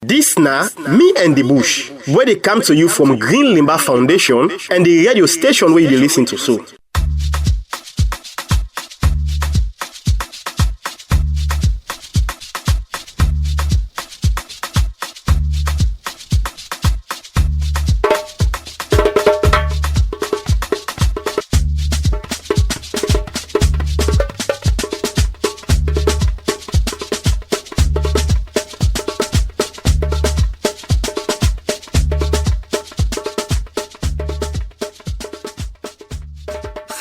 This na Me and the Bush, where they come to you from Green Limba Foundation and the radio station where you listen to so.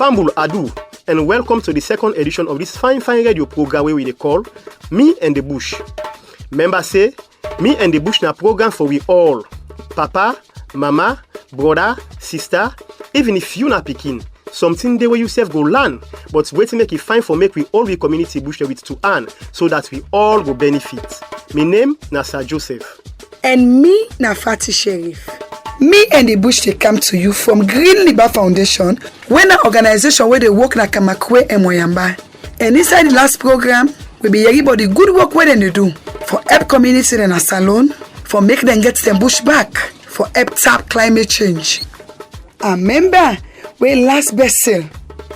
Fambul Adu, and welcome to the second edition of this fine radio program where we call Me and the Bush. Members say, Me and the Bush na program for we all. Papa, mama, brother, sister, even if you na pikin, something there where you self go learn, but wait to make it fine for make we all we community bush with to earn, so that we all go benefit. My name na Sir Joseph. And me na Fatu Sheriff. Me and the Bush they come to you from Green Limba Foundation, when an organization where they work na Kamakwe and Moyamba. And inside the last program, we be hearing about the good work where they do for help community in a salon, for make them get them bush back, for help tap climate change. A member where last vessel,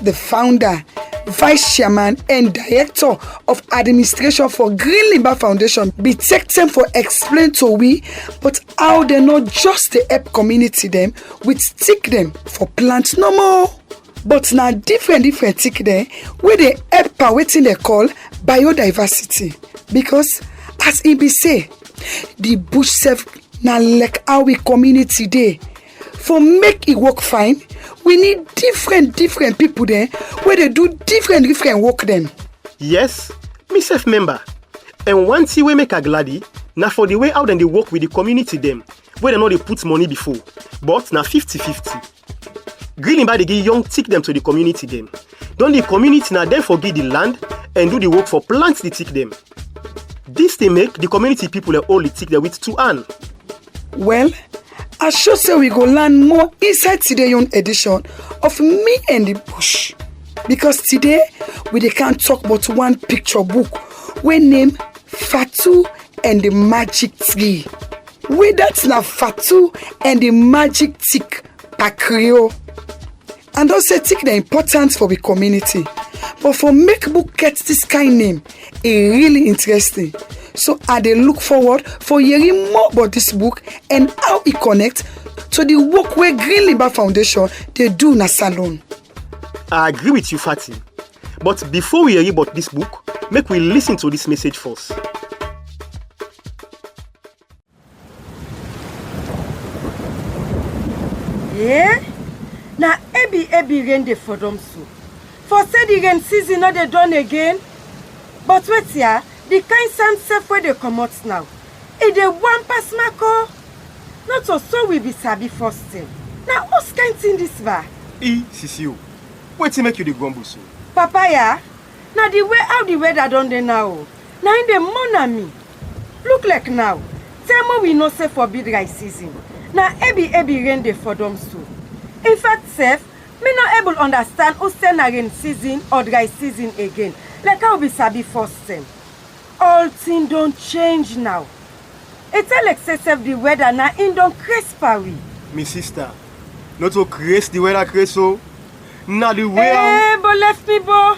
the founder, vice chairman and director of administration for Green Limba Foundation be take time for explain to we but how they not just the help community them with stick them for plant no more but now different stick them where they help per waiting they call biodiversity, because as it be say the bush self now like how we community day for make it work fine. We need different people there where they do different work then. Yes, me self member. And one thing we make a gladdy, now for the way out and they work with the community them, where they know they put money before, but now 50-50. Green Limba they give young tick them to the community them. Don't the community now then forget the land and do the work for plants they tick them. This they make the community people they all tick them with 2 hands. Well, I sure say we go learn more inside today's own edition of Me and the Bush. Because today, we can't talk about one picture book we name Fatu and the Magic Tree. We that's na Fatu and the Magic Tick Pakrio. And also take the importance for the community. But for make book get this kind name, it really interesting. So I dey look forward for hearing more about this book and how it connects to the work where Green Limba Foundation they do na salon. I agree with you, Fatty. But before we hear about this book, make we listen to this message first. Yeah? Now every rain dey for them so. For say the rain season not they done again. But wait here. The kind sand self where they come out now. If they one pass my car, not so we be sabi first thing. Now what's kind thing this va? Sissy, wait to make you the grumble so. Papa ya, now the way how the weather done there now. Now in the money. Look like now. Tell me we no say for big dry season. Now every rain dey for them so. In fact, self, me not able understand who say na rain season or dry season again. Like how we sabi first thing. All things don't change now. It's all excessive the weather now in don't crisp we. Me sister, not to craze the weather craze so. Now the way but left me bo.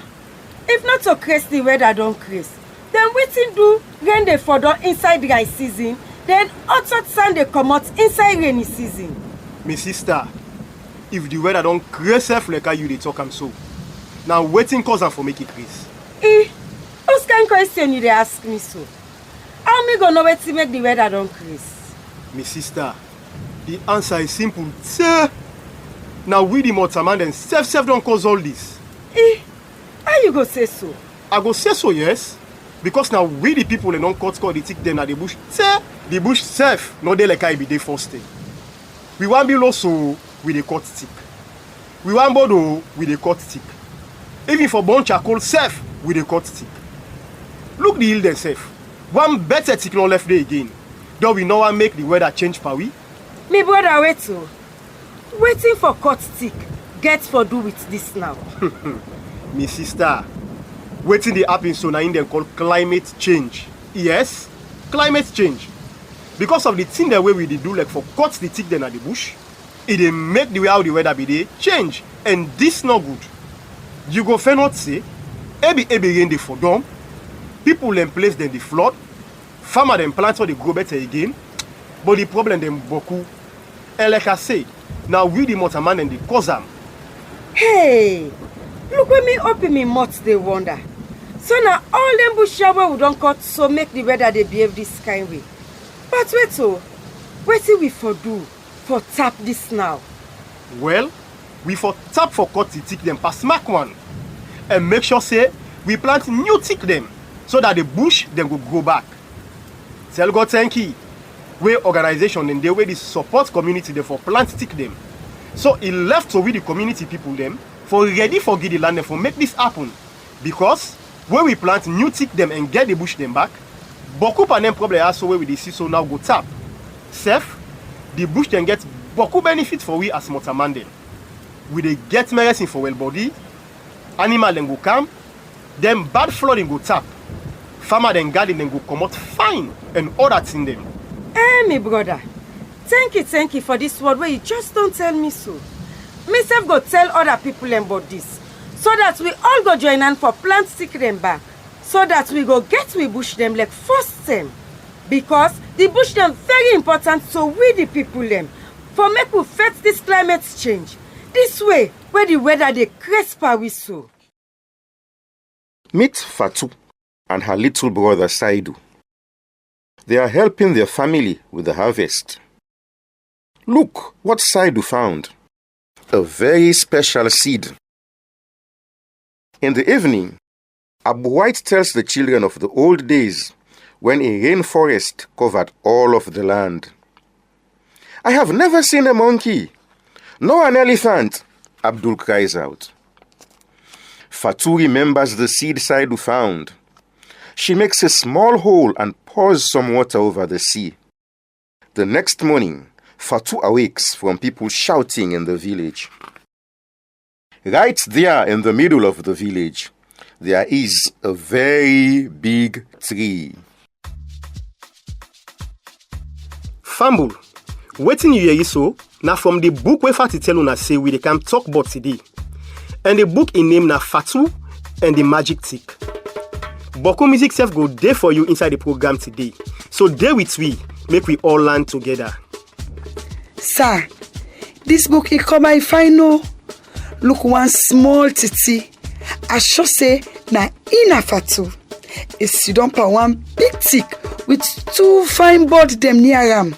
If not to craze the weather don't craze, then waiting do rain they for don inside dry season, then hot sun they come out inside rainy season. Me sister, if the weather don't craze like how you they talk am so. Now waiting cause am for make it craze. Whose kind question you dey ask me so? How me gonna wait to make the weather don't craze? Me sister, the answer is simple. Sir, now we the motorman and self don't cause all this. How you go say so? I go say so, yes. Because now we the people and don't cut the tick them at the bush. Sir, the bush self, no dey like I be the first thing. We want be low so with the cut tick. We want bodo with the cut tick. Even for burn charcoal self with the cut tick. Look the hill themselves. One better tick not left there again. Though we know what make the weather change per we. Me brother wait so. Waiting for cut stick. Get for do with this now. Me sister. Waiting the happen so now in them called climate change. Yes, climate change. because of the thing the way we dey do like for cut the tick dem at the bush, it dey make the way how the weather be dey change, and this no good. You go fair not say, ebi rain dey for down, people dem place dem dey flood, farmer dem plant so they grow better again, but the problem dem boku. And like I say, now we the motorman and the cause am. Hey, look when me open me mouth they wonder. So now all them bush shower we don't cut so make the weather they behave this kind way. But wait so, what see we for do for tap this now? Well, we for tap for cut the tick them past smack one. And make sure say we plant new tick them so that the bush then go grow back. Tell God thank you. We organization and the way they support community them for plant tick them. So it left to with the community people them for ready for get the land them for make this happen. Because when we plant new tick them and get the bush them back, beaucoup pa them problem also where we dey see so now go tap. Self, the bush then get beaucoup benefit for we as motorman them. We dey get medicine for well body, animal then go calm, then bad flooding go tap. Farmer then garden then go come out fine and all that in them. Me brother, thank you for this word where you just don't tell me so. Myself go tell other people about this, so that we all go join hand for plant stick them back, so that we go get we bush them like first time. Because the bush them very important so we the people them, for make we face this climate change. This way, where the weather they crisp we so. Meet Fatu and her little brother Saidu. They are helping their family with the harvest. Look what Saidu found. A very special seed. In the evening, Abu White tells the children of the old days when a rainforest covered all of the land. I have never seen a monkey, nor an elephant, Abdul cries out. Fatu remembers the seed Saidu found. She makes a small hole and pours some water over the sea. The next morning, Fatu awakes from people shouting in the village. Right there in the middle of the village, there is a very big tree. Fambul, wetin you hear so na from the book where Fatu tell una say we dey come talk about today. And the book in name na Fatu and the Magic Tick. Boko Music self go there for you inside the program today. So there with we, make we all learn together. Sir, this book it come by final. Look one small titi. I sure say na ina Fatu. It sit down pa one big tick with two fine birds them near am.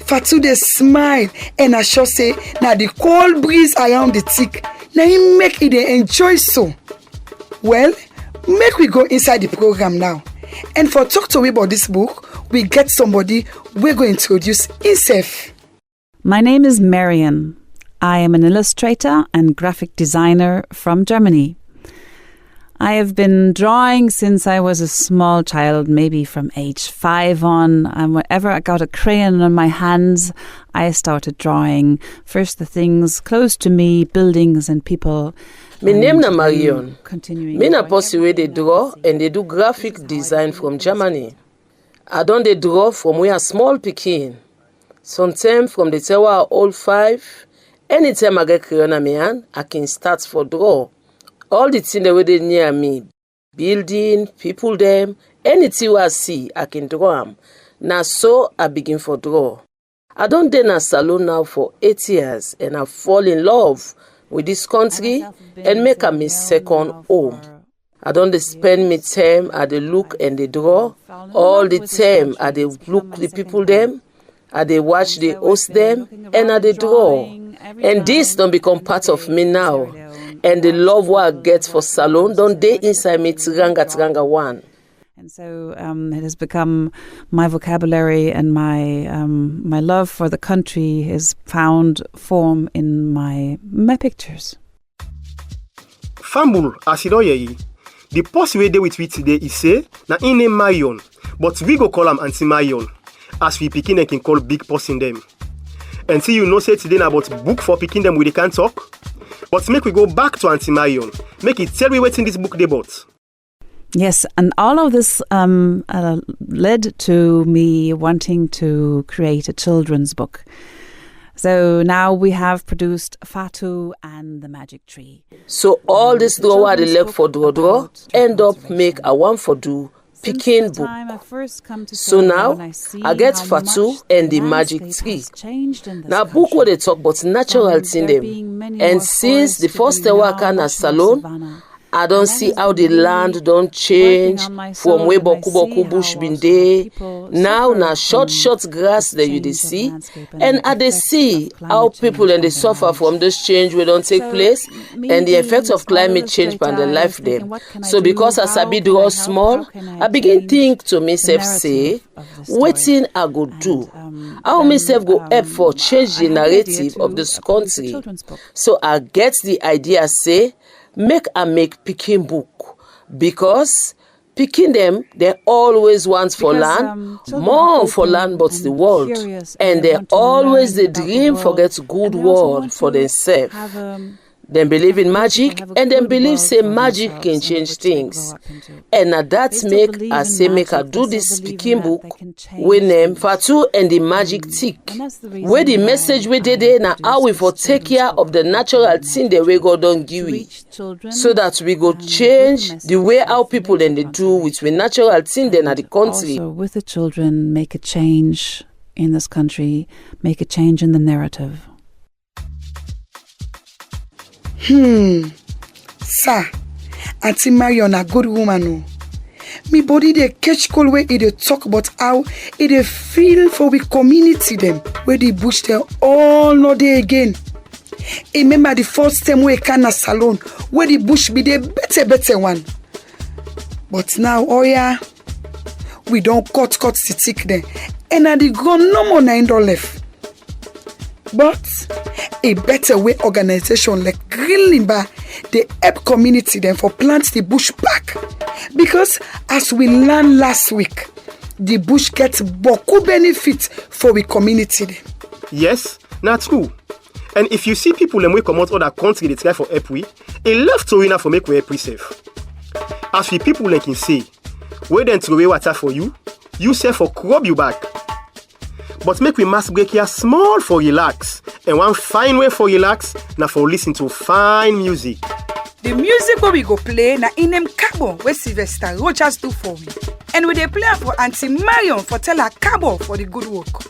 Fatu they smile and I sure say na the cold breeze around the tick. Na him make it they enjoy so. Well, make we go inside the program now. And for talk to we about this book, we get somebody we're going to introduce himself. My name is Marion. I am an illustrator and graphic designer from Germany. I have been drawing since I was a small child, maybe from age 5 on. And whenever I got a crayon on my hands, I started drawing. First the things close to me, buildings and people. My name is Marion. Me na person wey dey draw and they do graphic design from Germany. I don dey draw from we are small pikin. Sometimes from the time I old 5, anytime I get crayon in my hand, I can start for draw. All the things that were near me, building, people them, anything I see, I can draw them. Now so I begin for draw. I don dey na salon now for 8 years and I fall in love with this country and make it my second home. I don't spend my time at the look and the draw. All the time I dey look the people them, I dey watch the host them, and I dey draw. And this don't become part of me now. And the love what I get for salon don't dey inside me tiranga one. And so it has become my vocabulary, and my love for the country has found form in my pictures. Fambul, as you know, the person we dey with we today is say na in name Marion, but we go call him Auntie Marion, as we pikin and can call big person them. And see you know say today na about book for pikin them we they can't talk. But make we go back to Auntie Marion. Make it tell me what's in this book they bought. Yes, and all of this led to me wanting to create a children's book. So now we have produced Fatu and the Magic Tree. So all this draw they left for draw end up make a one for do Peking book. So now I get Fatu and the Magic Tree. Now book where they talk about natural thing them. And since the first worker na salon, I don't see how the land don't change from where boku bush been there. Now na short grass that you see. And I they see how people and they suffer from this change we don't take place and the effects of climate change on their life them. So because as I be draw small, I begin think to myself say, waiting I go do. How myself go help for change the narrative of this country. So I get the idea say, make Peking book because Peking them they always want for land, more for land but the world, and they always the dream forget good world for themselves. Them believe in magic and them believe say magic can change things. And now that make I say make I do this Peking book with name Fatu and the Magic Tick. Where the message we did now how we for take care of the natural thing that we God don't give we. So that we go change the way how people then they do with the natural thing then at the country. Also with the children make a change in this country, make a change in the narrative. Sir, Auntie Marion a good woman. Oh. Me body dey catch cold where it dey talk about how it dey feel for we community them where the bush there all no day again. Remember the first time we can a salon where the bush be the better one. But now, oh yeah, we don't cut the tick there. And at the ground no more $9 left. But a better way organization like Green Limba, they help community then for plant the bush back. Because as we learned last week, the bush gets beaucoup benefit for the community then. Yes, not true. And if you see people when we come out other country they try for help we, a left to winner for make we help we safe. As we people like can say, we then throw away water for you say for crop you back. But make we must break here small for relax. And one fine way for relax, now for listen to fine music. The music where we go play na in them cabo where Sylvester Rogers do for we. And we dey play for Auntie Marion for tell her cabo for the good work.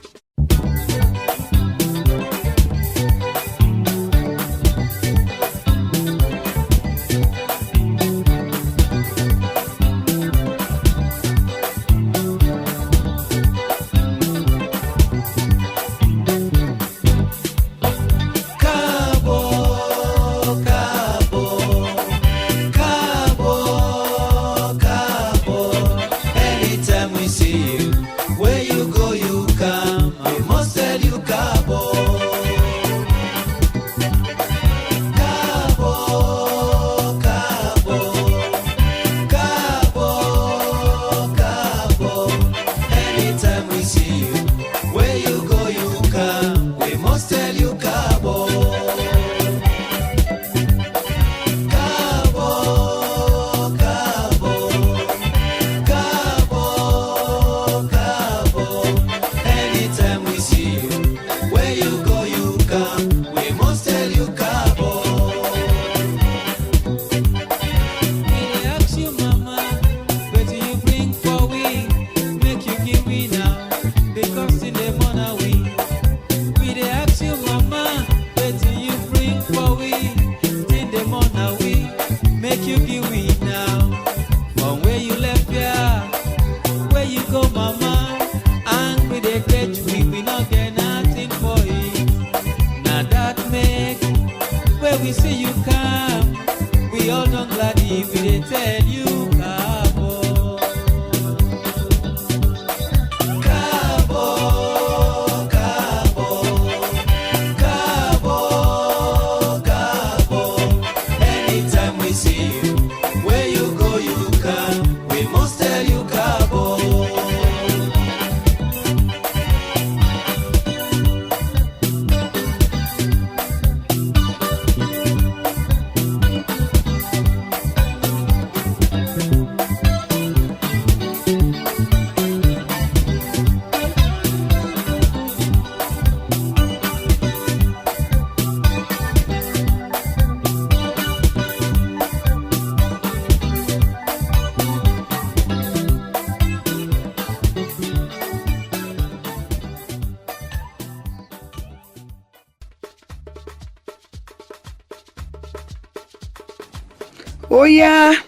Oh yeah,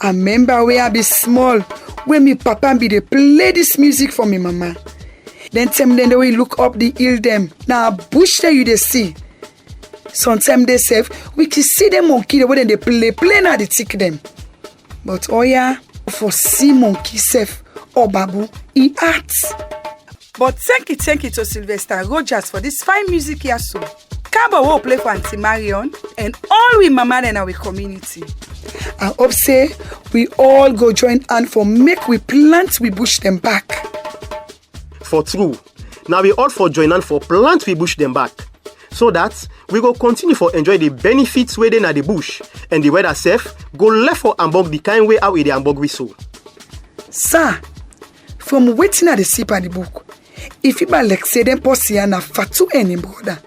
I remember when I be small, when me papa be dey play this music for me mama. Then they will look up the hill them. Now bush there you dey see. Sometimes they say we can see them monkey the way they play now they tick them. But oh yeah, for see monkey self or babu, he acts. But thank you to Sylvester Rogers for this fine music here so. Cabo will play for Auntie Marion and all we mama in our community. I hope say we all go join hand for make we plant we bush them back. For true. Now we all for join hand for plant we bush them back. So that we go continue for enjoy the benefits where they na the bush and the weather safe go left for Hamburg the kind way out with the Hamburg we so. Sir, from waiting at the sip at the book, if you like say them posse na Fatu and him brother.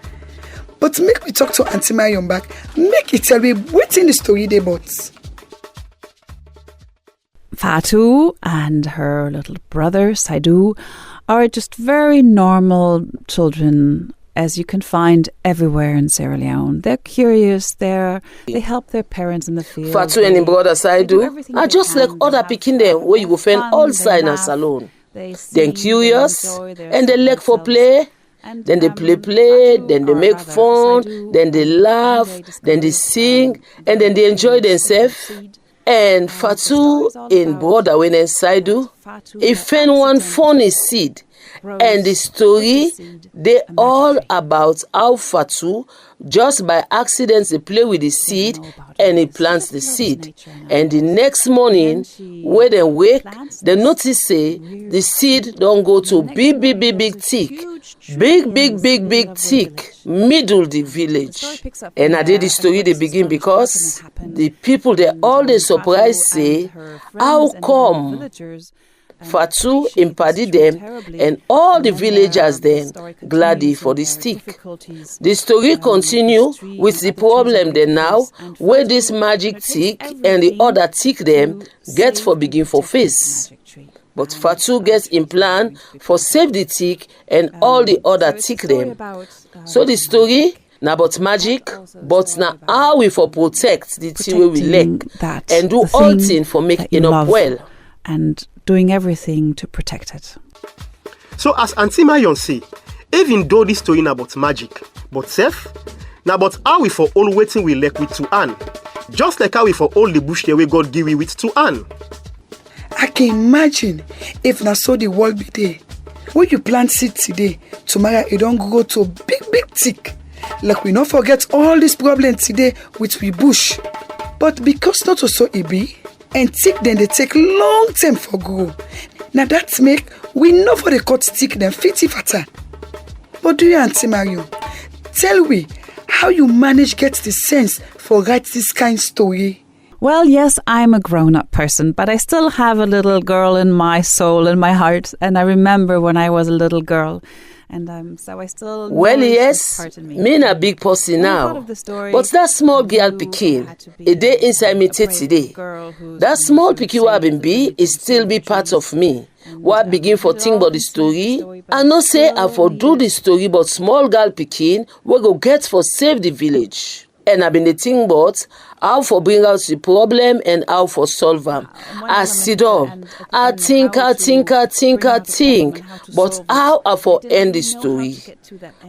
But make me talk to Auntie Marion back, make it tell me what's in the story they bought. Fatu and her little brother Saidu are just very normal children, as you can find everywhere in Sierra Leone. They're curious, they help their parents in the field. Fatu and him brother Saidu are just like other picking them where you go find all side in a salon. They're curious and they like for play. Then they play, then they make fun, then they laugh, then they sing, and then they enjoy themselves. And Fatu and brother when Saidu, if find one funny seed. And the story, they all about how Fatu, just by accident, they play with the seed and he plants the seed. And the next morning, when they wake, they notice say the seed don't go to big thick, big thick, middle the village. And I did the story they begin because the people they all they surprised say, how come Fatu imparted them and all the villagers then gladly for the stick. The story continues with the problem then now where this magic tick and the other tick them get for begin for face. But Fatu gets in plan for save the tick and all the other tick them. So the story now about magic, but now how we for protect the thing we lack and do all things for make it up well. And doing everything to protect it. So as Auntie Marion say, even though this story about magic, but safe, now about how we for all waiting we lack with 2 hands. Just like how we for all the bush the way God give we with 2 hands. I can imagine if na so the world be there. When you plant seed today, tomorrow it don't go to big thick. Like we not forget all this problem today with we bush. But because not so it be, and thick then they take long time for grow. Now that make we know for the cut thick then fitty fatter. But do you, Auntie Marion, tell we how you manage get the sense for write this kind story? Well, yes, I'm a grown-up person, but I still have a little girl in my soul, in my heart, and I remember when I was a little girl. And so I still... Well, yes, me na big pussy now. But that small girl pikin, a day inside me today. That small pikin who I been be is still be part of me. What begin for think about the story, I no say I for do the story but small girl pikin we go get for save the village. And I been the think about how for bring out the problem and how for solve them. I sit down, I think, but how I for end the story.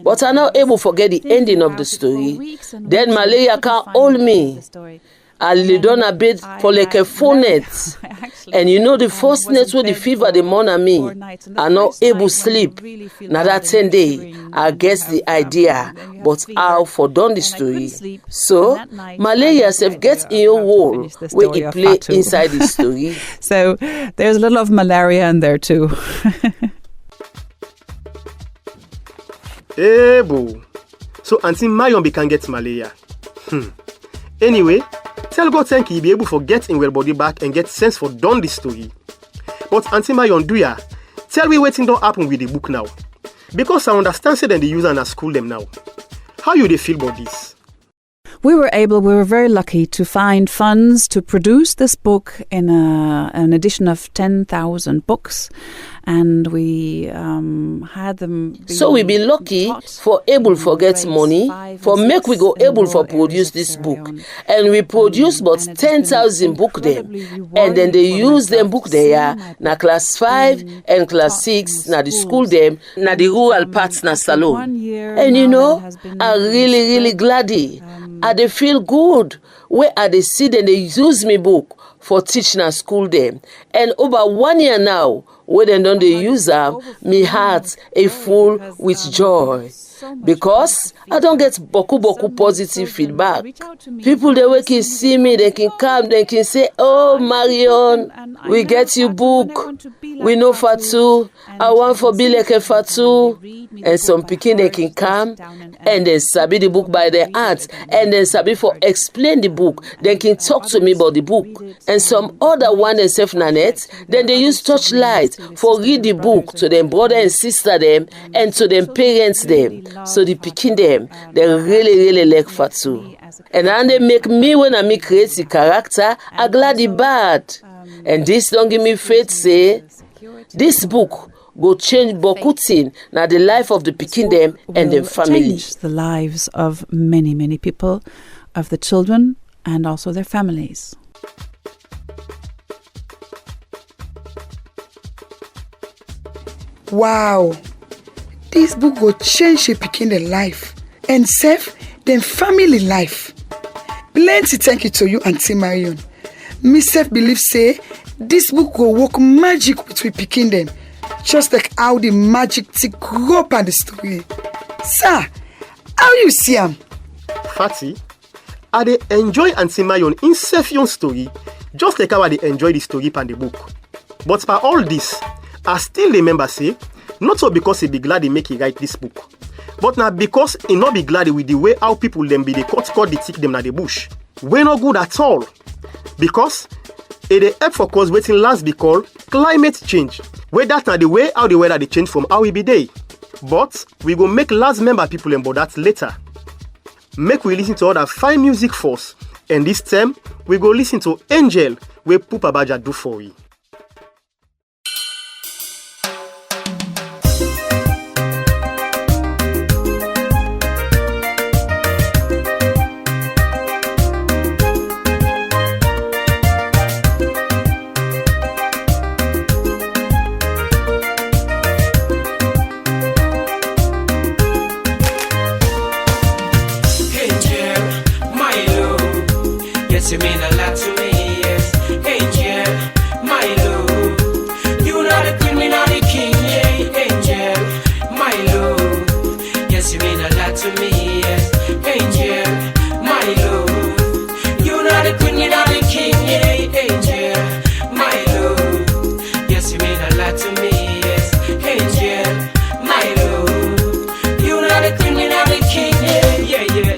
But I not able to forget the ending of the story. Then malaria can't hold me. I lay down a bed for like a 4 nights. And you know the first night with the fever the morning me, I not able to sleep. Now that 10 day, I guess the idea, but how for done the story. So, malaria self gets in your wall where it play inside the story. So, there's a little of malaria in there too. Hey, boo. So, Auntie Marion can get malaria. Anyway, tell God thank you be able to get in well body back and get sense for done this story. But Auntie Marion, do ya? Tell me waiting don't happen with the book now. Because I understand say them the user and school them now. How you they feel about this? we were very lucky to find funds to produce this book in an edition of 10,000 books. And we had them. So we be lucky for able for get money for make we go able for produce this book, and we produce about 10,000 book them, and then they use them book there na class 5 and class 6 na the school them na the rural parts na salon. And you know, I really glad I they feel good where I they see them they use me book for teaching at school them, and over 1 year now. When they don't use them, my heart is full with joy. Because I don't get boku positive feedback. People they can see me, they can come, they can say, "Oh Marion, we get you book. We know Fatu. I want for be like a Fatu." And some pikin they can come and then sabi the book by their heart, and then sabi for explain the book. They can talk to me about the book. And some other one they self na net, then they use touchlight for read the book to them brother and sister them and to them parents them. So the pikin them, they really like Fatu. And then they make me when I make create the character, I glad the bad. And this don't give me faith say, this book go change boku thing na the life of the pikin them and their family. Change the lives of many people, of the children and also their families. Wow, this book will change the pikin their life and save them family life. Plenty thank you to you, Auntie Marion. Me self believe say this book will work magic between pikin them, just like how the magic tick grow up on the story. Sir, how you see him? Fati, I dey enjoy Auntie Marion in Sefion story, just like how I dey enjoy the story pan the book. But by all this, I still remember say, not so because he be glad he make he write this book, but now because he not be glad with the way how people them be they cut the tick them na the bush. We not good at all. Because it dey help for cause waiting last be called climate change. Where that na the way how the weather they change from how we be day. But we go make last member people about that later. Make we listen to other fine music first. And this time we go listen to Angel where Pupa Baja do for we. You mean a lot to me, yes. Angel, my love. You know the queen, me not the king, yeah. Angel, my love. Yes, you mean a lot to me, yes. Angel, my love. You know the queen, me not the king, yeah. Angel, my love. Yes, you mean a lot to me, yes. Angel, my love. You know the queen, me not the king, yeah.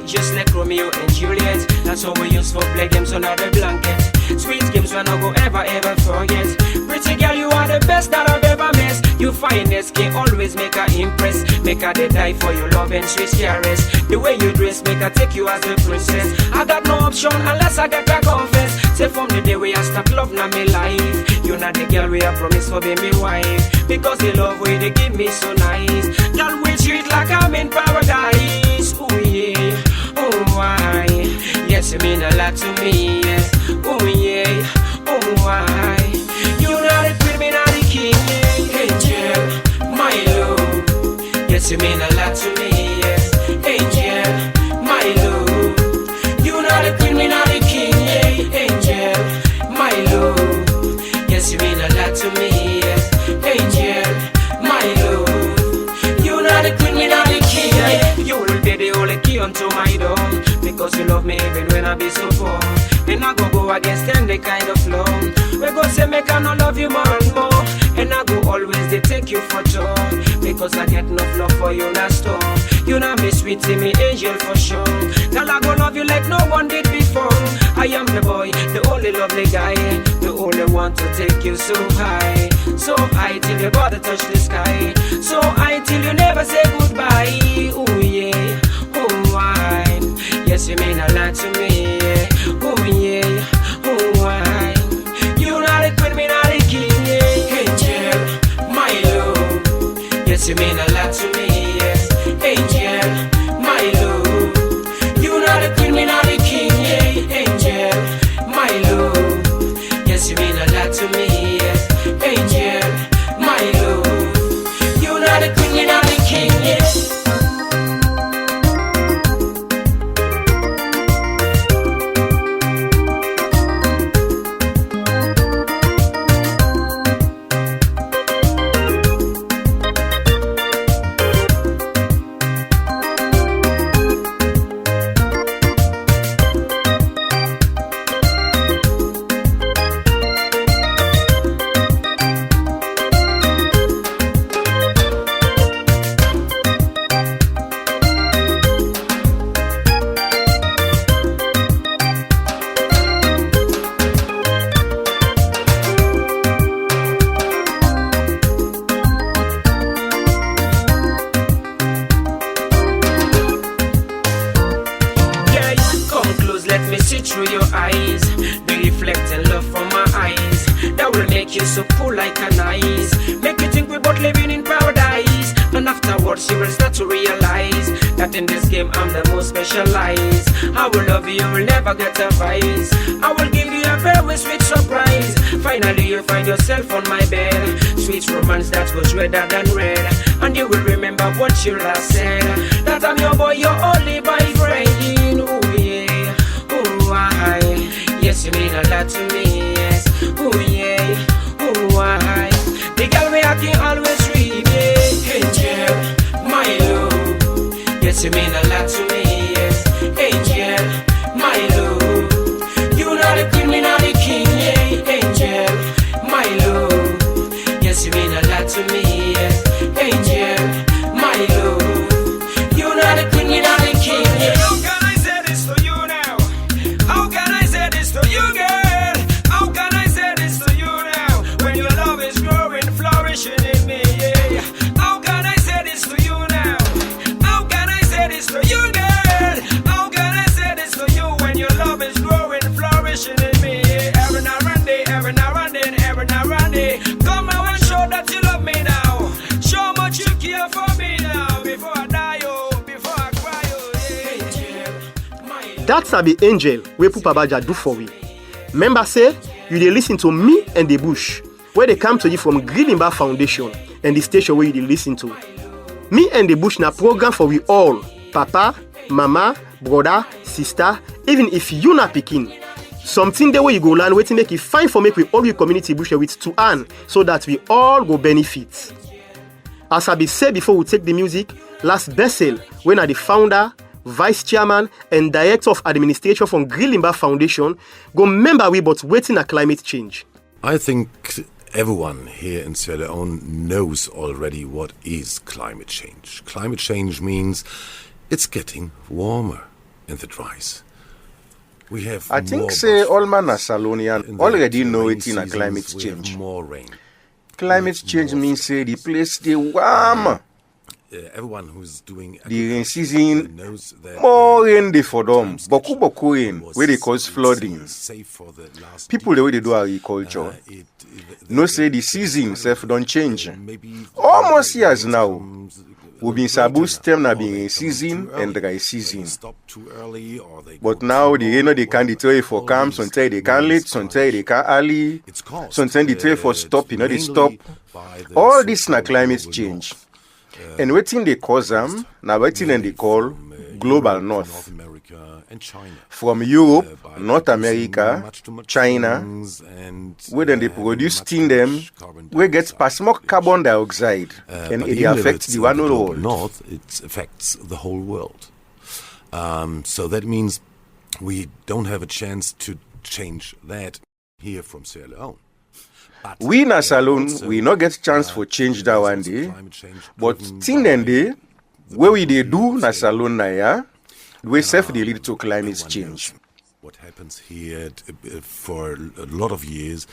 Just like Romeo and Juliet. That's how we used for play games under the blanket. Sweet games when I go ever forget. Pretty girl, you are the best that I've ever met. You finest can always make her impress. Make her they die for your love and sweet caress. The way you dress make her take you as a princess. I got no option unless I get her confess. Say from the day we I start love now me life. You not the girl we I promise for be me wife. Because the love way they give me so nice. Girl we treat like I'm in paradise. Ooh yeah, oh why? Yes, you mean a lot to me, yes. Oh yeah, oh why? You know the queen, me not the king, yeah. Angel, my love. Yes, you mean a lot to me, yes. Angel, my love. You know the queen, me not the king, yeah. Angel, my love. Yes, you mean a lot to me, yes. Angel, my love. You know the queen, me not the king, yeah. You will be the only key unto my door. Because you love me even when I be so poor. And I go against any kind of law. We go say make I no love you more and more. And I go always they take you for joy. Because I get enough love for you last store. You know me sweet, me angel for sure. Girl I go love you like no one did before. I am the boy, the only lovely guy. The only one to take you so high. So high till your body touch the sky. So high till you never say goodbye. Oh yeah, oh why? Yes, you mean a lot a lot to me, yes. Angel, my love. You not the queen, me not the king, yeah. Angel, my love. Yes, you mean a lot to me, yes. Angel, my love. You not the queen, me not the king, yes. Through your eyes, the reflecting love from my eyes, that will make you so cool like an ice, make you think we both living in paradise, and afterwards you will start to realize that in this game I'm the most specialized. I will love you, you will never get a vice, I will give you a very sweet surprise. Finally you find yourself on my bed, sweet romance that was redder than red, and you will remember what you last said, that I'm your boy, your only boyfriend. Oh yeah. Why? Yes, you mean a lot to me, yes. Oh yeah, oh why? The girl me I can always read, yeah. Angel, my love. Yes, you mean a lot to me, yes. Angel, my love. You not the queen, me not the king, yeah. Angel, my love. Yes, you mean a lot to me, yes. Angel, my love. You not the queen, me not the king, yeah. How can I say this to you now? How can I say this to you, girl? How can I say this to you now? When your love is growing, flourishing in me, yeah. How can I say this to you now? How can I say this to you, girl? How can I say this to you when your love is growing, flourishing in me, yeah. Every now and then, every now and then, every now and then. Come now and show that you love me now. Show how much you care for me now. Before I die, oh, before I cry, oh, yeah. Angel, my That's a be angel where Pupa Baja do for we. Remember say, you dey listen to Me and the Bush, where they come to you from Greenlimba Foundation and the station where you dey listen to. Me and the Bush na program for we all. Papa, mama, brother, sister, even if you na pikin. Something the way you go learn wetin make it fine for make we all we community bush with to earn so that we all go benefit. As I be said before we take the music, last Bessel, when I the founder, vice chairman and director of administration from Greenlimba Foundation, go member we but waiting a climate change. I think everyone here in Sierra Leone knows already what is climate change. Climate change means it's getting warmer in the dries. We have I think more say bush all man fires. Salonian In the already know rain it in a seasons, climate we have change. more rain. Climate change means say the place stay warm. Everyone who's doing The rain agriculture season, knows that more rain dey for them. times Boku rain was where they cause flooding. safe for the last People the way they decades. do agriculture. It- No say the season self don't change. maybe Almost years rains now. comes We been later supposed now, them na or being they rain come season too and early, dry they season. stop too early, or they But go now too the rain no they long, can the tray for all come, these sometimes they can rains late, sometimes they can early, It's caused, sometimes the tray for stop, you know they mainly stop. by the All this na so-called climate global change. north. And waiting they cause them, now waiting and they call global Europe, north. America and China. From Europe, By North producing America, much too much China, things and, where then they having produce much steam too them, much carbon where gets dioxide pass more pollution. carbon dioxide, and But it even if affects it's the in one the global world. north, it affects the whole world. So that means we don't have a chance to change that here from Sierra Leone. But We na there are Salon, also, we not get chance for change that there's one also day. climate change But driven thing by and day, the where we people they do here na in Sierra Salon na ya, we self they lead to Leone. climate Everyone change. knows what happens here for a lot of years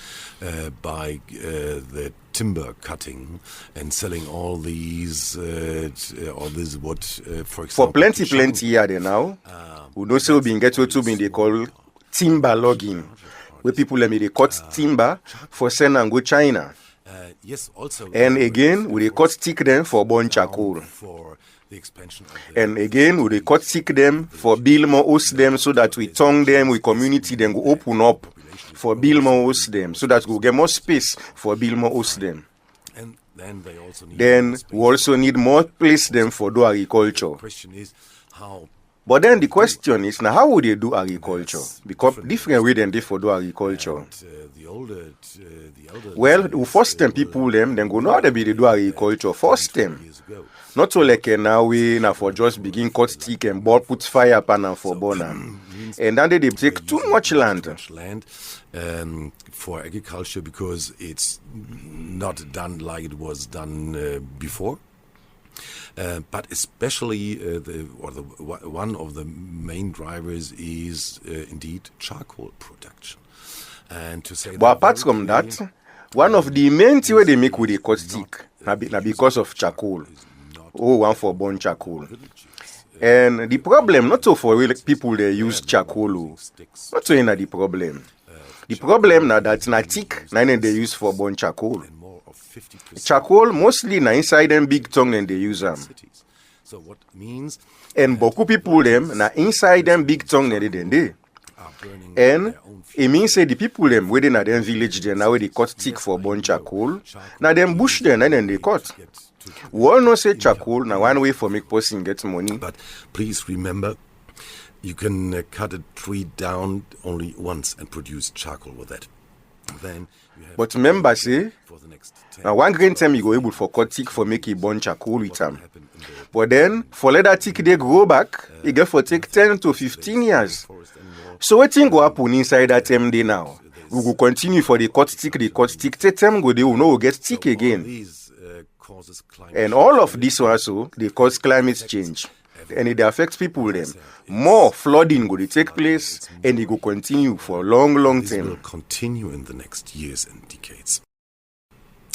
by the timber cutting and selling all these all this wood for example For plenty to China. year there now, we know say we been get to been they call timber logging, where people let me they cut timber for send and go China. Yes, also. And again, we cut stick them for burn charcoal. And again, we cut stick them for build more host them so that we tongue them, we community them go open up for build more host them so that we get more space for build more host them. And then we also need more place them for do agriculture. The question is how. But then the question is now, how would they do agriculture? Because different way than they for do agriculture. Well, we first them people them, then go know how they be they do agriculture. First them. Not so like now we now for just begin cut stick and ball put fire pan and for burner. And then they take too much land. For agriculture because it's not done like it was done before. But especially one of the main drivers is indeed charcoal production. And to say but apart from that, one of the main things they make with the cut stick now because of charcoal. One for burn charcoal. And the problem, not so for people they use charcoal, not so in the problem. The problem now that na thick, na they use for burn charcoal. Charcoal mostly na inside them big tongue and they use them. So what means? And beaucoup people them na inside them big tongue and they. And it means say the people them within a them village there now where they cut thick for burn charcoal. Now them bush them and then they cut. We all know say charcoal now one way for make person get money. But please remember, you can cut a tree down only once and produce charcoal with that. Then you have but remember say, now one grain time you go able for cut thick for make it burn charcoal with them. But then for let that thick they grow back, it get for take 10 to 15 years. So what thing go happen inside that time day now? We will continue for the cut thick, take time go they will know get thick again. And all of this also, they cause climate change. And it affects people then. More flooding will take place and it will continue for a long time. This will continue in the next years and decades.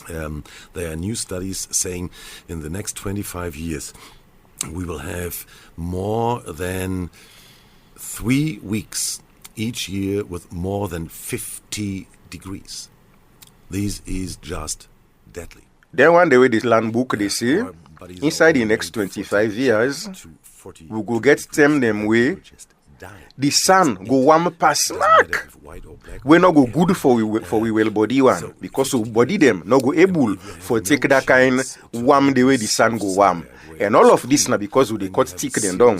There are new studies saying in the next 25 years we will have more than 3 weeks each year with more than 50 degrees. This is just deadly. Then one day with this land book they say, inside the next 25 years, we go get them way, the sun go warm past smack. We not go good for we well body one, because we body them not go able for take that kind warm the way the sun go warm. And all of this now because we cut stick them down.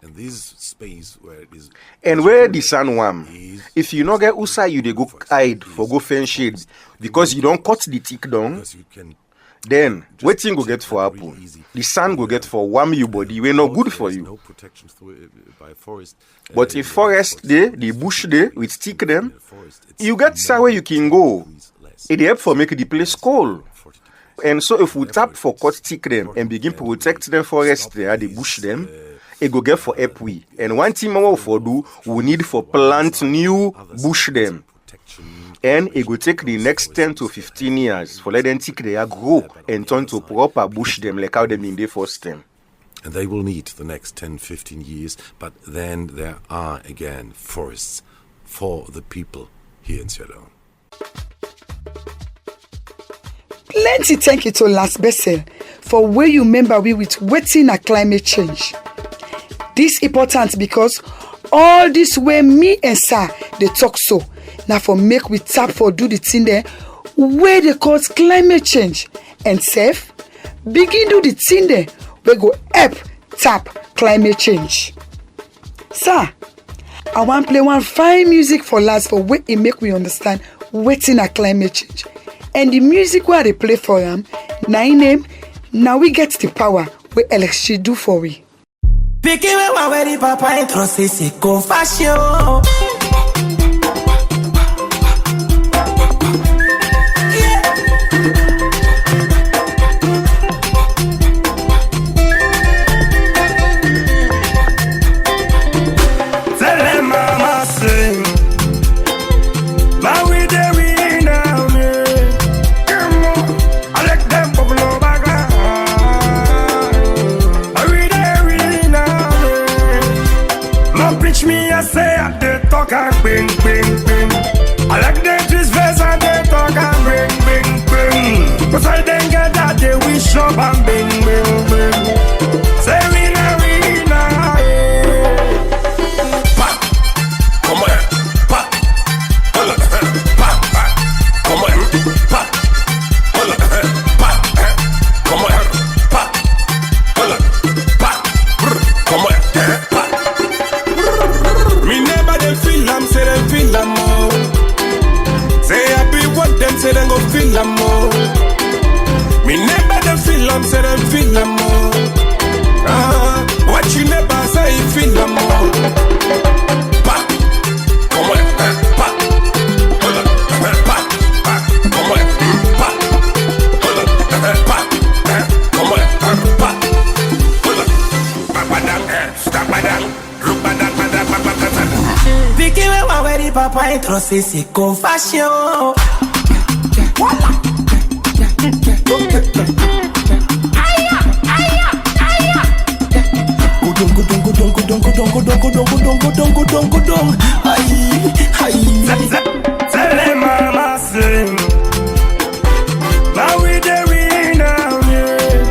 And this space where it is, and where the sun warm, if you not get outside, you they go hide for go fence shade because you don't cut the tick down. Then waiting go get for apple. The sun go get for warm your body. We not good for you. No protection by forest. But if forest there, the bush there, we stick them. You get somewhere you can go. It help for make the place cold. And so if we tap for cut stick them and begin protect them forest there, the bush them. It go get for help we. And one thing more for do, we need for plant new bush them. And it go take the next 10 to 15 years for let them take their grow and turn to proper bush them like how them in the first time. And they will need the next 10, 15 years, but then there are again forests for the people here in Sierra Leone. Plenty thank you to Last Bessel for where you remember we with waiting at climate change. This important because all this way me and Sir they talk so. Now for make we tap for do the thing there where they cause climate change and safe begin do the thing there we go help tap climate change. Sir, I want play one fine music for last for where it make we understand waiting at climate change. And the music where they play for them, now we get the power where electricity do for we. Pique me wa weri papa entro se confassion. Tell mama sing. But we there we now me. Come on, I like them bubble back. Preach me, I say, I they talk and bing, bing, bing. I like the twist face and they talk and bing. papa introsé, c'est confession. Voilà. Gudong. Tell them mama sing. Now we there we now, yeah.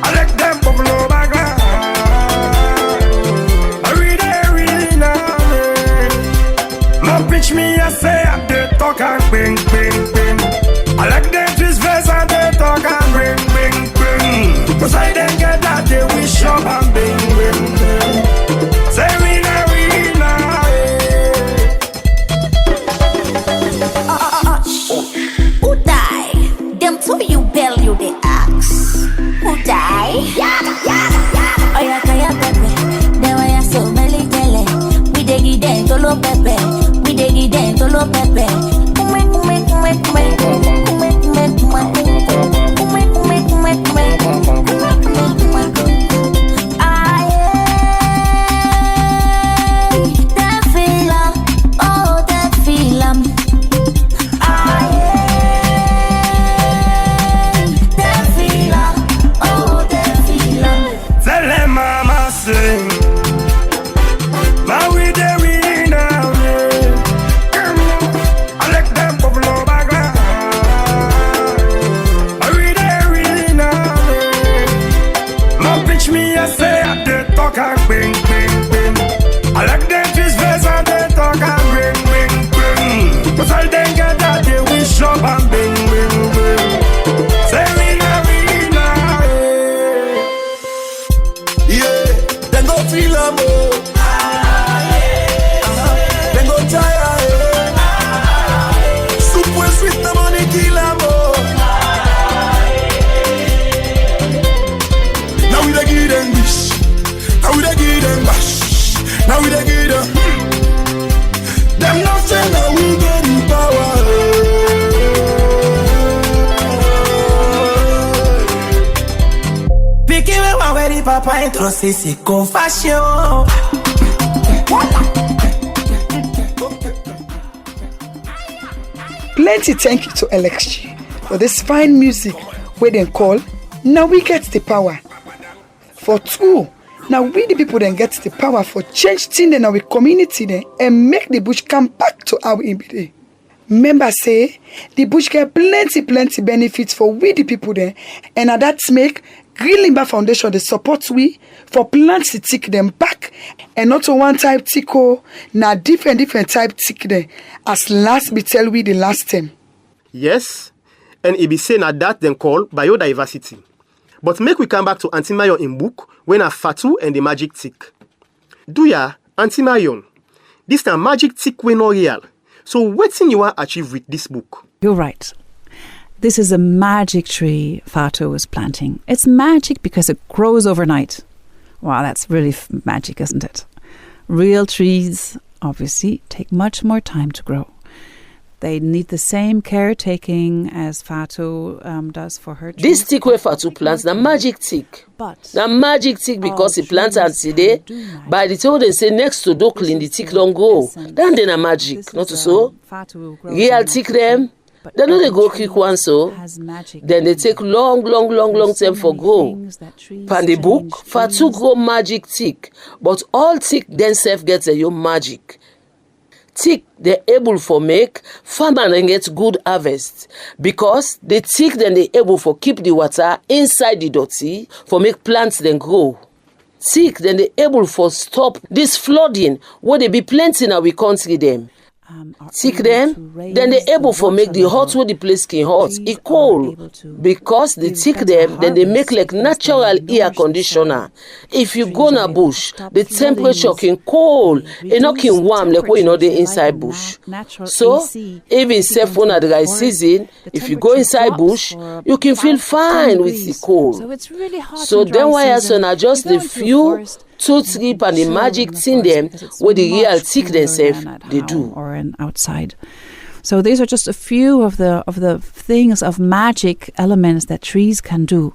I like them buffalo background. We there we now, yeah. Now pitch me, I say I dey talk and bing. I like them twist verse and they talk and bing. Cause I didn't get that they wish up and bing. Say we now, Who die? Them two you bell you the axe. Who die? Oh yeah, kaya pepe. They were so many tele. We dey give them tolo pepe. Papa introsé, c'est confession. Plenty thank you to LXG for this fine music where they call Now We Get the Power. For two, now we the people then get the power for change things in our community then and make the bush come back to how it be. Members say the bush get plenty benefits for we the people there, and that's make Green Limber Foundation they support we for plants to tick them back, and not one type tico, na different type tick there. As last we tell we the last time. Yes, and it be say na that then call biodiversity. But make we come back to Auntie Marion in book when a Fatu and the magic tick. Do ya, Auntie Marion? This na magic tick we no real. So what thing you want to achieve with this book? You're right. This is a magic tree Fatu is planting. It's magic because it grows overnight. Wow, that's really magic, isn't it? Real trees, obviously, take much more time to grow. They need the same caretaking as Fatu does for her trees. This tick where Fatu plants, the magic tick. The magic tick because he plants and today. By the time they say next to do clean, the tick don't go. Then they are magic, not so. Real tick them. They know they go quick one so. Then they take long time for grow. Pan the book, Fatu grow magic tick. But all tick themselves get a your magic. Tick they're able for make farmer and get good harvest because the tick then they able for keep the water inside the dirty for make plants then grow. Tick then they able for stop this flooding where they be plenty in our country them. Tick them, then they able for make the hot where the place can hot, it cold. Because the tick them, then they make like natural air conditioner. If you go in a bush, the temperature can cold, and not can warm like when you know the inside bush. So, even safe when at dry season, if you go inside bush, you can feel fine with the cold. So then why I son adjust the few to sleep and the magic thing them where the real tick themselves they do. Or outside. So these are just a few of the things of magic elements that trees can do.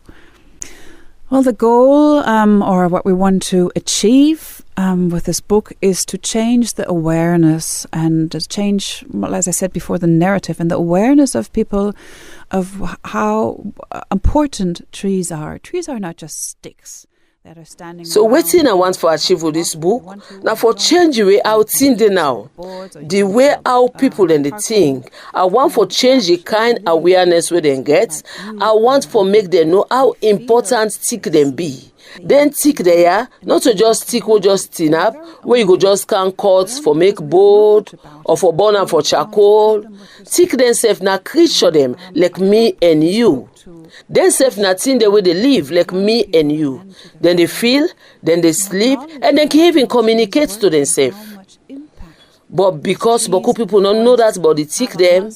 Well, the goal or what we want to achieve with this book is to change the awareness and to change, as I said before, the narrative and the awareness of people of how important trees are. Trees are not just sticks that are standing. So wetin I want for achieve with this book, now for change the way how think they now, the way how people then they think. I want for change the kind awareness where they get. I want for make them know how important stick them be. Then tick there, not to just tick or just tin up, where you go just can cut for make board or for burn and for charcoal. Tick themselves na creature them like me and you. Then self na thing the way they live like me and you. Then they feel, then they sleep, and then can even communicate to themselves. But because beaucoup people don't know that about the tick them,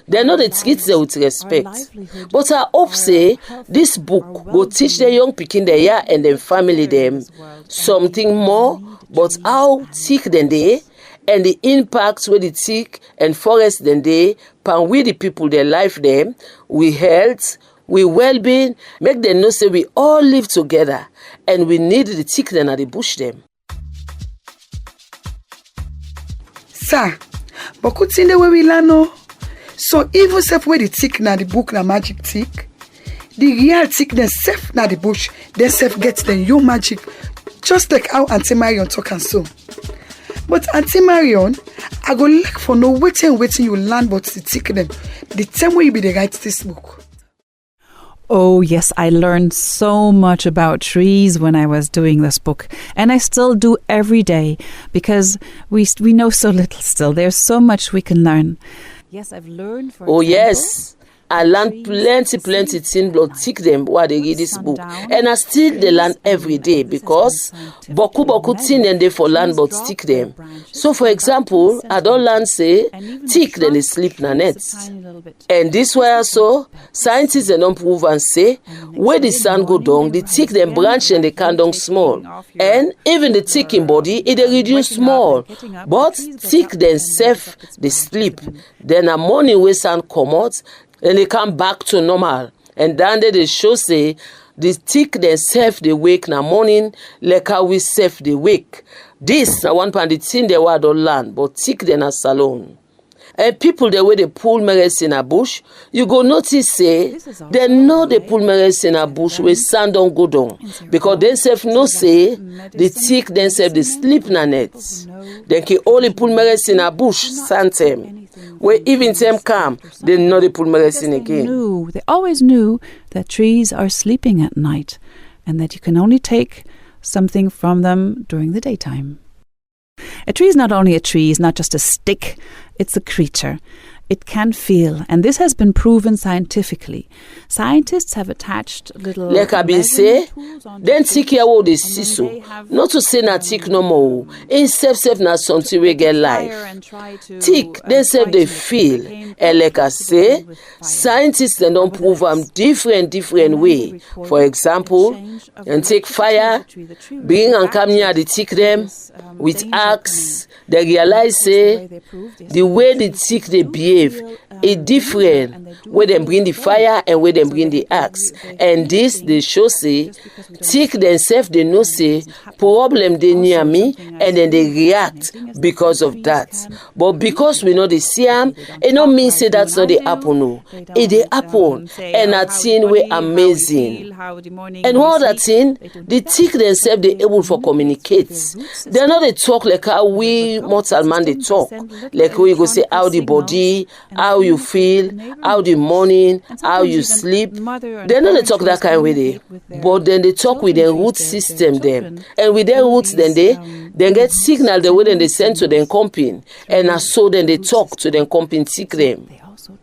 they know they treat them with respect. But I hope say this book will teach the young pikin their year and their family them something more, but how tick than they and the impact where the tick and forest than they pan with the people their life them, we health, we well-being, make them know say we all live together and we need the tick them at the bush them. Sir, but could see the way we learn no. So even self where the tick na the book na magic tick, the real tick then self na the bush, then self gets the your magic, just like how Auntie Marion talk and so. But Auntie Marion, I go look for no waiting you learn about the tick them. The time where you be the write this book. Oh, yes, I learned so much about trees when I was doing this book. And I still do every day because we know so little still. There's so much we can learn. Yes, I've learned, for example, yes. I learned plenty things but tick them while they read this book. And I still they learn every day because beaucoup things and they for learn but tick them. So for example, I don't learn say tick then they sleep na net. And this way also, scientists they don't prove and say where the sun go down, the tick them branch and they can down small. And even the ticking body, it they reduce small. But tick then safe they sleep. Then a morning where sun come out, and they come back to normal. And then they show say the tick themselves they wake na morning like how we self they wake. This na one part the thing they were don't learn, but tick them a salon. And people the way they pull medicine in a bush, you go notice say they know they pull medicine in a bush where sun don't go down. Because they self no say the tick themselves they sleep na net. They can only pull medicine in a bush sometime. Where even them come, they know they pull medicine again. They always knew that trees are sleeping at night and that you can only take something from them during the daytime. A tree is not only a tree, it's not just a stick, it's a creature. It can feel, and this has been proven scientifically. Scientists have attached little like I been say, then tick here what they see so. Not to say na tick no more. In self na something we get life. Tick, then self they feel. And like I say, scientists they don't prove them different way. For example, and take fire, bring and come near the tick them with axe. They realize say the way the tick they behave is different where they bring the fire and where they bring the axe. And this they show say tick themselves they know say problem they near me and then they react because of that. But because we know they see them, it don't mean say that's not the happen no. It they happen and a thing we amazing. And what other thing, the tick themselves they able for communicate. They're not they talk like how we mortal man they talk. Like we go say how the body, how you feel, how the morning, how you sleep. They know they talk that kind of way, but then they talk with their root system them. And with their roots then they get signal the way then they send to them comping. And so then they talk to them comping tick them.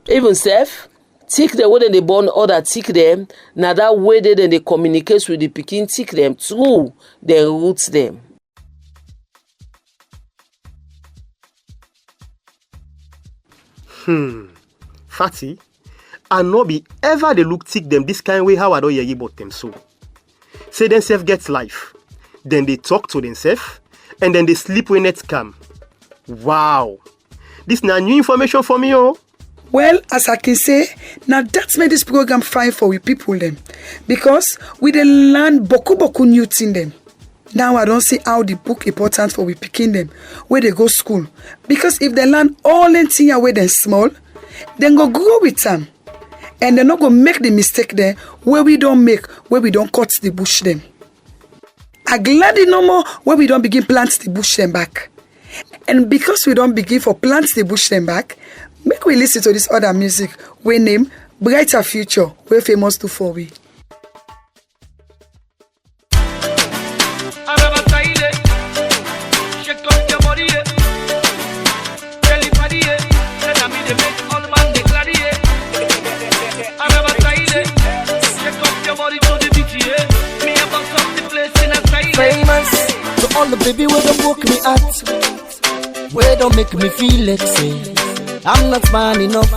Even self, tick the way then they born other tick them. Now that way then they communicate with the pikin tick them through their roots them. Fatty, I no be ever they look tick them this kind way how I don't hear about them so. Say themselves gets life, then they talk to themselves, and then they sleep when it's come. Wow, this na new information for me, oh. Well, as I can say, now that's made this program fine for we people them, because we dey learn boku new thing them. Now I don't see how the book important for we picking them where they go school. Because if they learn all in thing where they small, then go grow with them. And they're not going to make the mistake there where we don't cut the bush them. I gladly no more where we don't begin plant the bush them back. And because we don't begin for plant the bush them back, make we listen to this other music we name Brighter Future, we're famous to for we. Famous to all the baby where don't woke me at, where don't make me feel like say I'm not man enough,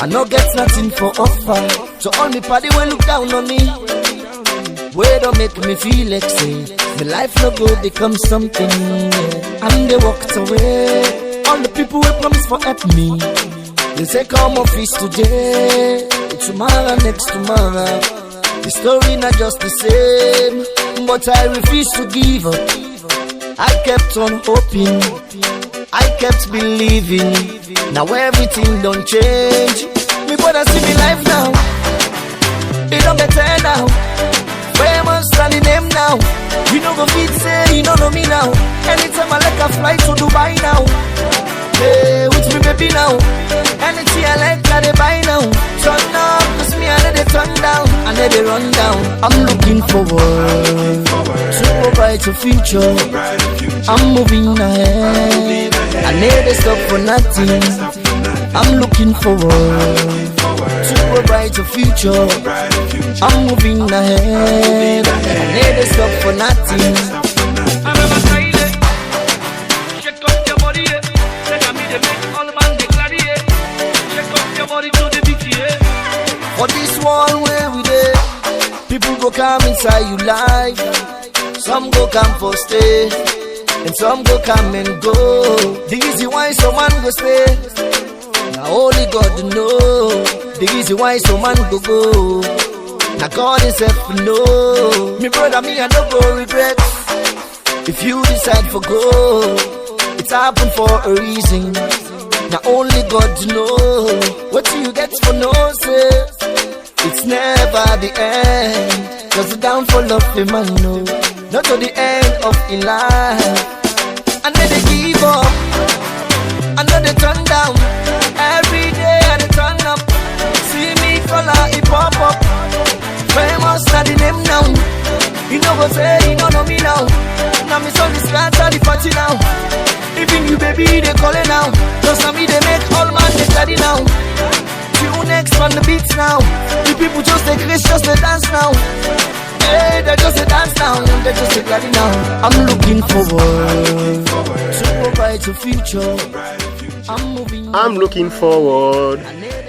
I no get nothing for offer. To all me party when look down on me, where don't make me feel like say my life no good become something, and they walked away. All the people who promise for help me, they say come office today, tomorrow next tomorrow. The story not just the same, but I refuse to give up. I kept on hoping, I kept believing. Now everything don't change. Me brother see me life now, it don't better now. Famous standing name now. You know go fit say you don't know me now. Anytime I like a flight to Dubai now. Hey, with me baby now. Anything I like I they buy now. Turn up, cause me I let it turn down, I let it run down. I'm looking forward to a brighter future. I'm moving ahead, I never stop for nothing. I'm looking forward to a brighter future. I'm moving ahead, I never stop for nothing. For this one where we there, people go come inside you life. Some go come for stay, and some go come and go. The reason why some man go stay, now only God know. The reason why some man go. Now God himself know. Me brother, me I no go regret. If you decide for go, it's happened for a reason. Now only God know. What you get for no say, it's never the end. Cause the downfall of a man no, not to the end of his life. And then they give up, and then they turn down. Every day and they turn up. See me color, it pop up. Famous na the name now. You know go say, you don't know me now. Now me son this guy the party now. Even you baby they call it now. Cause now me they make all man they study now. You next on the beats now. The people just they grace, just they dance now. Hey, they just they dance now. They just they glad now. I'm looking forward to a brighter future. I'm looking forward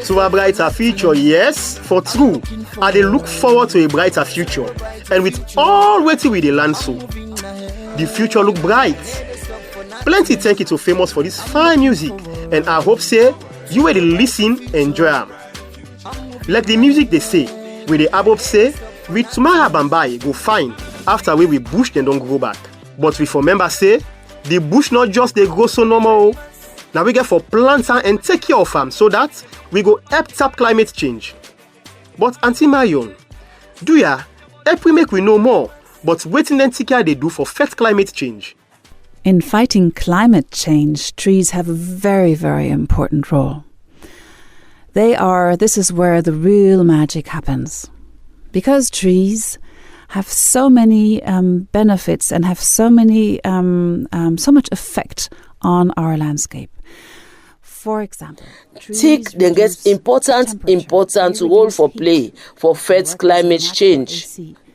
to a brighter future, yes, for true. I dey look forward to a brighter future. And with all waiting with the land so, the future look bright. Plenty thank you to Famous for this fine music. And I hope say, you will listen, enjoy them. Like the music they say, with the above say, with tomorrow bambai go fine after we bush then don't grow back. But we remember say, the bush not just they grow so normal. Now we get for plant and take care of them so that we go help tap climate change. But Auntie Marion, do ya help we make we know more, but waiting then take care they do for fight climate change? In fighting climate change, trees have a very, very important role. This is where the real magic happens. Because trees have so many benefits and have so much effect on our landscape. For example, tick then gets important role for play for fight climate change.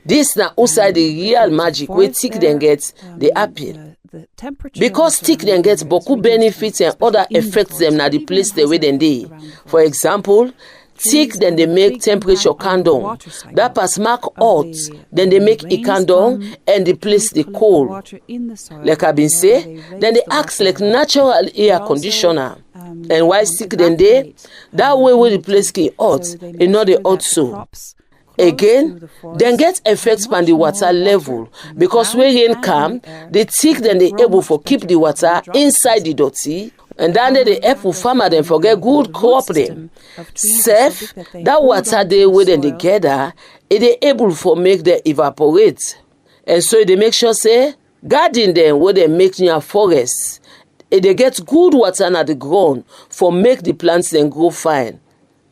This na outside the real magic where tick then gets the appeal. Because tick then gets beaucoup benefits and other effects them na the place the way then they. For example, tick then they make temperature come down. That pass mark hot, then they make it come down and they place the cold. Like I been say, then they act like natural air conditioner. And why tick then they? That way will the place get hot, and not the hot so. Again, then get effects on the water level because when rain come, the tick then they able for keep the water inside the dirty. And then they help for farmer them for get good crop them. Safe, that water they with them together, it they able for make them evaporate. And so they make sure say, garden them where they make new forest. They get good water at the ground for make the plants then grow fine.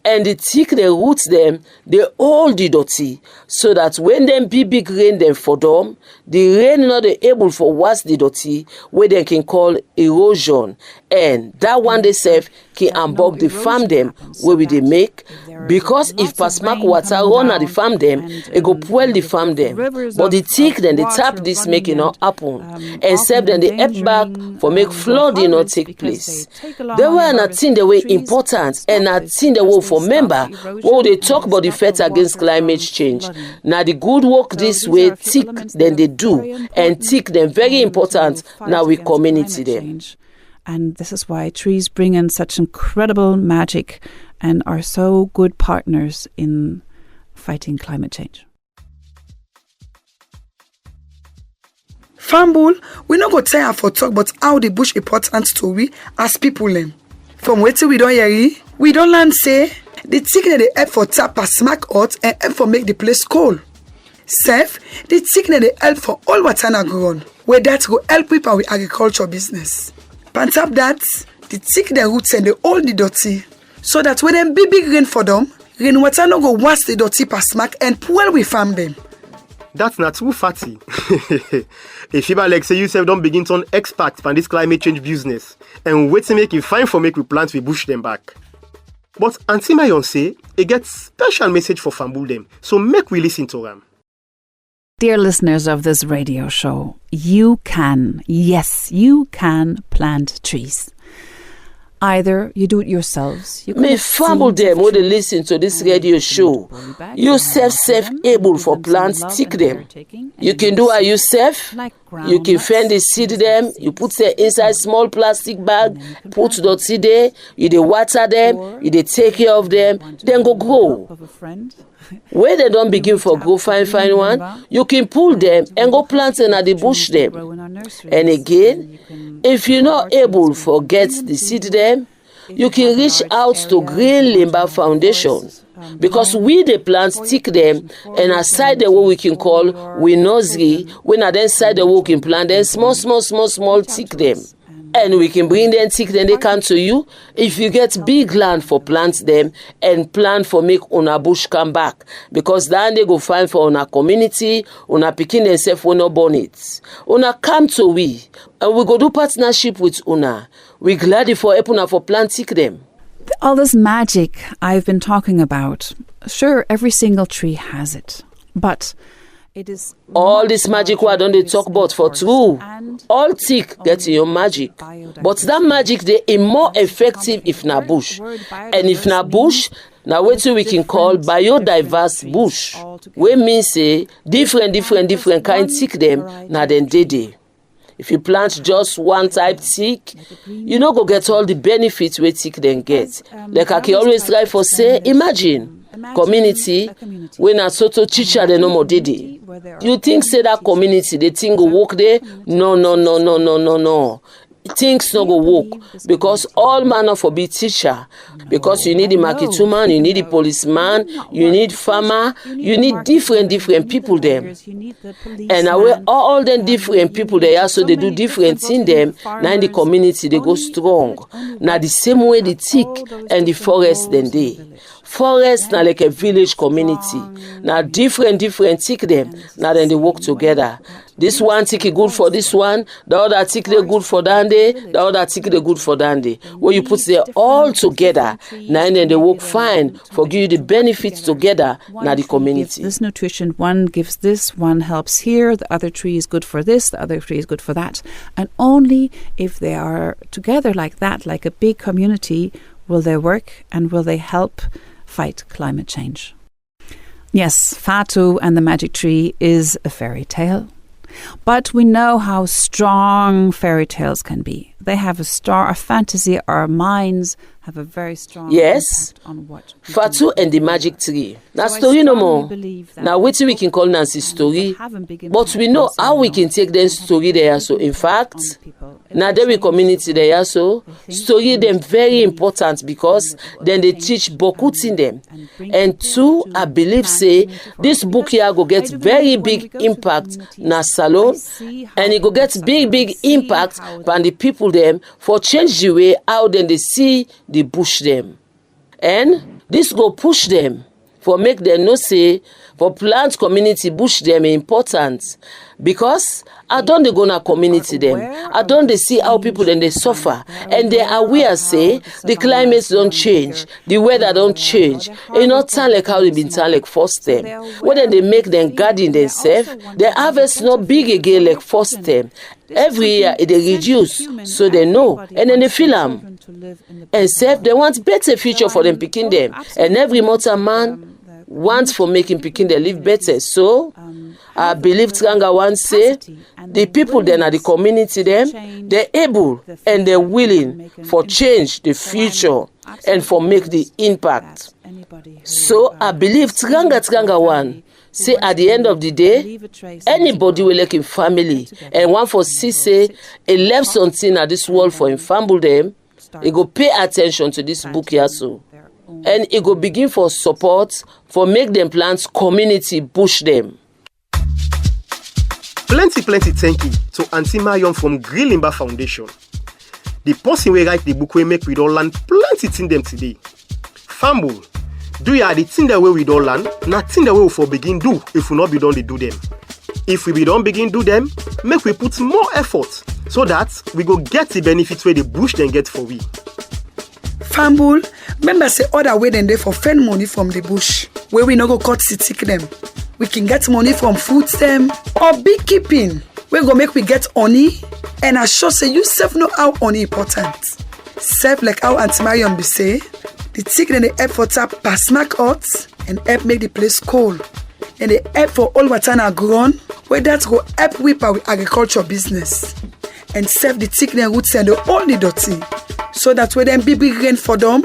And the tick they roots them, they hold the dirty so that when them big rain them for them, the rain not able for wash the dirty where they can call erosion. And that one they save can unbog the farm them where we they make because if pasmak water run at the farm them, it go pull the farm them. But the tick then they tap this making not happen and save then they help back for make flooding not take place. They were not thing they were important and not thing they were for member what they talk about the fight against climate change. Now the good work this way tick then they do and tick them very important now we community them. And this is why trees bring in such incredible magic and are so good partners in fighting climate change. Fambul, we no go tire for talk about how the bush important to we as people them. From wetin we don't hear, we don't learn say the tick that they help for tap a smack out and help for make the place cold. Safe, the tick that they help for all water na ground, where that go help people with agriculture business. On top that, the tick the roots and they hold the dirty, so that when them big rain for them, rain water no go wash the dirty per smack and pull we farm them. That's not too fatty. If you like say yourself don't begin to expert on this climate change business and wait to make it fine for make we plant we bush them back. But Auntie Marion say it gets special message for Fambul them, so make we listen to them. Dear listeners of this radio show, you can plant trees. Either you do it yourselves. You may fumble them when they listen to this radio show. You self able for plants stick them. You can do it yourself. You can fend the seed them. You put them inside small plastic bag. Put the seed there. You dey water them. You dey take care of them. Then go grow. Where they don't begin for grow fine one, you can pull them and go plant them at the bush them. And again, if you're not able to get the seed them, you can reach out to Green Limber Foundation because we the plant stick them and aside the what we can call we nursery, when at inside the we can plant them small tick them. And we can bring them tick then they come to you if you get big land for plant them and plan for make una bush come back. Because then they go find for una community, una picking themselves when not born it. Una come to we and we go do partnership with una. We glad for help una for plant tick them. All this magic I've been talking about, sure, every single tree has it. But it is all this magic what don't they talk about for true. All tick get your magic. But that magic they is more effective if na bush. And if na bush, now what we can call biodiverse bush. We mean say different kind tick them na then they. If you plant just one type tick, you no go get all the benefits we tick then get. Like I can always try for say, imagine community when a soto teacher they no more did. You think say that community they think go work there? No. Things no go work because all manner for be teacher. Because you need the market woman, you need the policeman, you need farmer, you need different people them. And away all them different people they are so they do different things them. Now in the community they go strong. Now the same way the tick and the forest then they. Forest now like a village community. Now different tick them. Now then they work together. This one tick is good for this one, the other tick they good for Dande, the other tick they good for Dande. Where you put them all together, now and then they work fine for give you the benefits together now the community. This nutrition, one gives this, one helps here, the other tree is good for this, the other tree is good for that. And only if they are together like that, like a big community, will they work and will they help fight climate change. Yes, Fatu and the magic tree is a fairy tale. But we know how strong fairy tales can be. They have a fantasy our minds have a very strong yes, impact on what we Fatu do. and the magic tree. Now So I story no strongly more. believe that Now what we can call Nancy story, have a big but impact we know on how we Sierra can Leone. take them story there. So in fact, On the people. now there we community there. So story them very important because then they teach bokuts in them. And two, I believe say this book here go get very big impact na salon, and it go get big impact on the people them for change the way how then they see the bush them. And this go push them for make them know say for plant community bush them important because I don't they go na community them. I don't they see how people then they suffer and they are aware say the climate don't change, the weather don't change. It not turn like how they been turn like first them. When then they make them garden themselves, the harvest not big again like first them. Every year it they reduce so they know and then they feel them. And self they want better future for them picking them. And every mortal man wants for making picking they live better. So I believe Tranga once say the people then are the community them, they're able and they're willing for change the future and for make the impact. So I believe Tranga one say at the end of the day, anybody will like in family and one for see say he left something at this world for him family them, he go pay attention to this book here so. And he go begin for support for make them plants community push them. Plenty thank you to Auntie Marion from Grillimba Foundation. The person who write the book we make we don't learn plenty thing them today. Famble, do ya the thing that way we don't learn, nothing that way we for begin do if we not be done to do them. If we be done begin do them, make we put more effort so that we go get the benefits where the bush then get for we. Famble, remember say other way than they for fend money from the bush, where we no go cut stick them. We can get money from food them or beekeeping. We go make we get honey, and I sure say you self know how honey important. Self like how Auntie Marion be say, the tick then they help for tap pass snack hot and help make the place cold. And they help for all what are grown, where that go help whip our agriculture business. And self the tick then roots and the only dirty. So that when them big rain for them,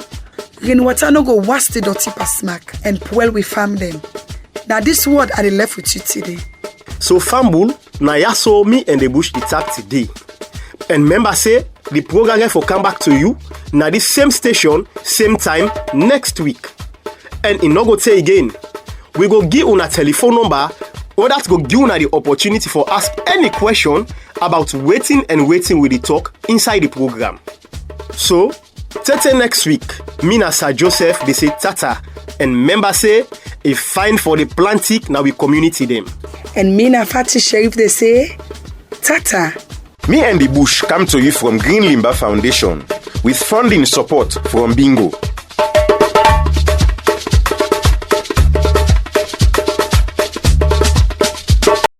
rain water no go wash the dirty pass smack and well we farm them. Now this word are the left with you today. So Famble, na ya so me and the bush the tag today. And remember say the program for come back to you na this same station, same time next week. And in no go say again, we go give una telephone number or that go give una the opportunity for ask any question about waiting with the talk inside the program. So, tete next week, me na Sir Joseph, they say tata. And member say, a fine for the plantic, now we community them. And me na Fatu Sheriff, they say, tata. Me and the Bush come to you from Green Limba Foundation with funding support from Bingo.